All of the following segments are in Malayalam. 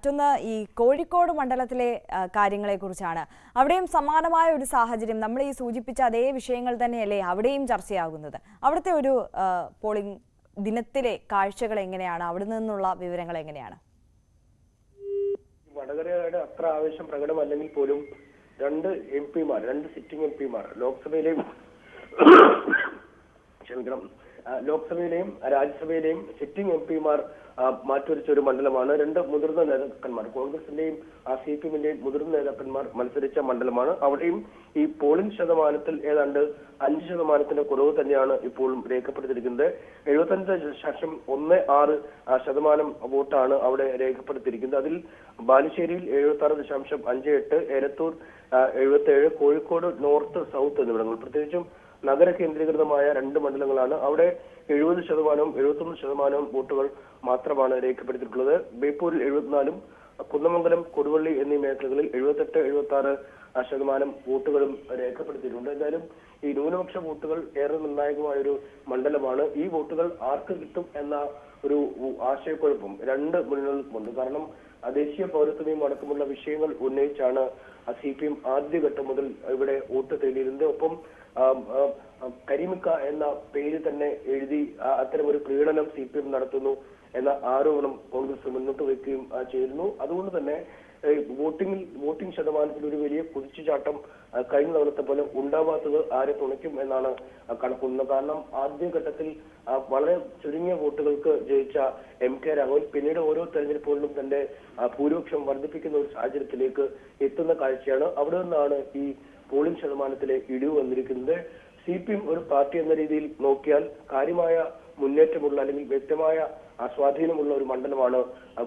മറ്റൊന്ന് ഈ കോഴിക്കോട് മണ്ഡലത്തിലെ കാര്യങ്ങളെക്കുറിച്ചാണ്. അവിടെയും സമാനമായ ഒരു സാഹചര്യം, നമ്മൾ ഈ സൂചിപ്പിച്ച അതേ വിഷയങ്ങൾ തന്നെയല്ലേ അവിടെയും ചർച്ചയാകുന്നത്? അവിടുത്തെ ഒരു പോളിംഗ് ദിനത്തിലെ കാഴ്ചകൾ എങ്ങനെയാണ്? അവിടെ നിന്നുള്ള വിവരങ്ങൾ എങ്ങനെയാണ്? വടകരയുടെ അത്ര ആവേശം പ്രകടമല്ലെങ്കിൽ പോലും രണ്ട് സിറ്റിംഗ് എം പിമാർ ലോക്സഭയിലെയും ലോക്സഭയിലെയും രാജ്യസഭയിലെയും സിറ്റിംഗ് എം പിമാർ മാറ്റിവെച്ച ഒരു മണ്ഡലമാണ്. രണ്ട് മുതിർന്ന നേതാക്കന്മാർ, കോൺഗ്രസിന്റെയും CPM-ന്റെയും മുതിർന്ന നേതാക്കന്മാർ മത്സരിച്ച മണ്ഡലമാണ്. അവിടെയും ഈ പോളിംഗ് ശതമാനത്തിൽ ഏതാണ്ട് 5% കുറവ് തന്നെയാണ് ഇപ്പോൾ രേഖപ്പെടുത്തിയിരിക്കുന്നത്. 75.16% വോട്ടാണ് അവിടെ രേഖപ്പെടുത്തിയിരിക്കുന്നത്. അതിൽ ബാലുശ്ശേരിയിൽ 76.58, എരത്തൂർ 77, കോഴിക്കോട് നോർത്ത്, സൗത്ത് എന്നിവിടങ്ങൾ, പ്രത്യേകിച്ചും നഗര കേന്ദ്രീകൃതമായ രണ്ട് മണ്ഡലങ്ങളാണ്. അവിടെ 70%, 71% വോട്ടുകൾ മാത്രമാണ് രേഖപ്പെടുത്തിയിട്ടുള്ളത്. ബേപ്പൂരിൽ 74, കുന്നമംഗലം, കൊടുവള്ളി എന്നീ മേഖലകളിൽ 78-76% വോട്ടുകളും രേഖപ്പെടുത്തിയിട്ടുണ്ട്. എന്തായാലും ഈ ന്യൂനപക്ഷ വോട്ടുകൾ ഏറെ നിർണായകമായ ഒരു മണ്ഡലമാണ്. ഈ വോട്ടുകൾ ആർക്ക് കിട്ടും എന്ന ഒരു ആശയക്കുഴപ്പം രണ്ട് മുന്നണികൾക്കുമുണ്ട്. കാരണം ദേശീയ പൗരത്വ നിയമം അടക്കമുള്ള വിഷയങ്ങൾ ഉന്നയിച്ചാണ് CPM ആദ്യഘട്ടം മുതൽ ഇവിടെ വോട്ട് തേടിയിരുന്നത്. ഒപ്പം കരിമിക്ക എന്ന പേര് തന്നെ എഴുതി അത്തരമൊരു പ്രീണനം CPM നടത്തുന്നു എന്ന ആരോപണം കോൺഗ്രസ് മുന്നോട്ട് വയ്ക്കുകയും ചെയ്തിരുന്നു. അതുകൊണ്ട് തന്നെ വോട്ടിംഗ് ശതമാനത്തിൽ ഒരു വലിയ കുതിച്ചുചാട്ടം കഴിഞ്ഞ തവണത്തെ പോലെ ഉണ്ടാവാത്തത് ആരെ തുണയ്ക്കും എന്നാണ് കണക്കുന്നത്. കാരണം ആദ്യഘട്ടത്തിൽ വളരെ ചുരുങ്ങിയ വോട്ടുകൾക്ക് ജയിച്ച MK രാഘവൻ പിന്നീട് ഓരോ തെരഞ്ഞെടുപ്പുകളിലും തന്റെ ഭൂരിപക്ഷം വർദ്ധിപ്പിക്കുന്ന ഒരു സാഹചര്യത്തിലേക്ക് എത്തുന്ന കാഴ്ചയാണ്. അവിടെ നിന്നാണ് ഈ പോളിംഗ് ശതമാനത്തിലെ ഇടിവ് വന്നിരിക്കുന്നത്. CPM ഒരു പാർട്ടി എന്ന രീതിയിൽ നോക്കിയാൽ കാര്യമായ മുന്നേറ്റമുള്ള അല്ലെങ്കിൽ വ്യക്തമായ സ്വാധീനമുള്ള ഒരു മണ്ഡലമാണ്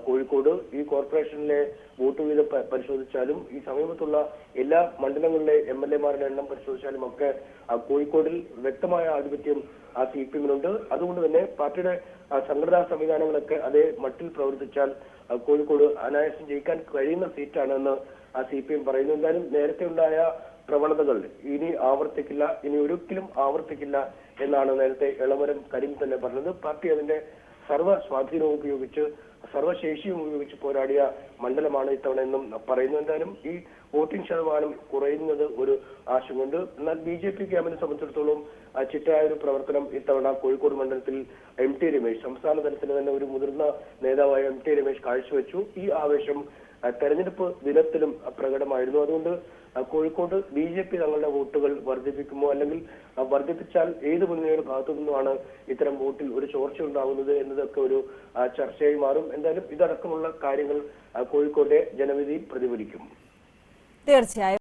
കോഴിക്കോട്. ഈ കോർപ്പറേഷനിലെ വോട്ട് വീതം പരിശോധിച്ചാലും ഈ സമീപത്തുള്ള എല്ലാ മണ്ഡലങ്ങളിലെ MLA-മാരുടെ എണ്ണം പരിശോധിച്ചാലും ഒക്കെ കോഴിക്കോടിൽ വ്യക്തമായ ആധിപത്യം CPM-നുണ്ട്. അതുകൊണ്ട് തന്നെ പാർട്ടിയുടെ സംഘടനാ സംവിധാനങ്ങളൊക്കെ അതേ മട്ടിൽ പ്രവർത്തിച്ചാൽ കോഴിക്കോട് അനായാസം ജയിക്കാൻ കഴിയുന്ന സീറ്റാണെന്ന് CPM പറയുന്നു. എന്തായാലും നേരത്തെ ഉണ്ടായ പ്രവണതകൾ ഇനി ആവർത്തിക്കില്ല, ഇനി ഒരിക്കലും ആവർത്തിക്കില്ല എന്നാണ് നേരത്തെ എളമരം കരീം തന്നെ പറഞ്ഞത്. പാർട്ടി അതിന്റെ സർവ്വ സ്വാധീനവും ഉപയോഗിച്ച് സർവ്വശേഷിയും ഉപയോഗിച്ച് പോരാടിയ മണ്ഡലമാണ് ഇത്തവണ എന്നും പറയുന്നു. എന്തായാലും ഈ വോട്ടിംഗ് ശതമാനം കുറയുന്നത് ഒരു ആശങ്കയുണ്ട്. എന്നാൽ BJP ക്യാമ്പിനെ സംബന്ധിച്ചിടത്തോളം ചിട്ടയായ ഒരു പ്രവർത്തനം ഇത്തവണ കോഴിക്കോട് മണ്ഡലത്തിൽ MT രമേശ്, സംസ്ഥാന തലത്തിൽ തന്നെ ഒരു മുതിർന്ന നേതാവായ MT രമേശ് കാഴ്ചവെച്ചു. ഈ ആവേശം തെരഞ്ഞെടുപ്പ് ദിനത്തിലും പ്രകടമായിരുന്നു. അതുകൊണ്ട് കോഴിക്കോട് BJP തങ്ങളുടെ വോട്ടുകൾ വർദ്ധിപ്പിക്കുമോ, അല്ലെങ്കിൽ വർദ്ധിപ്പിച്ചാൽ ഏത് മുന്നണിയുടെ ഭാഗത്തു നിന്നുമാണ് ഇത്തരം വോട്ടിൽ ഒരു ചോർച്ച ഉണ്ടാകുന്നത് എന്നതൊക്കെ ഒരു ചർച്ചയായി മാറും. എന്തായാലും ഇതടക്കമുള്ള കാര്യങ്ങൾ കോഴിക്കോട്ടെ ജനവിധിയിൽ പ്രതിഫലിക്കും. തീർച്ചയായും.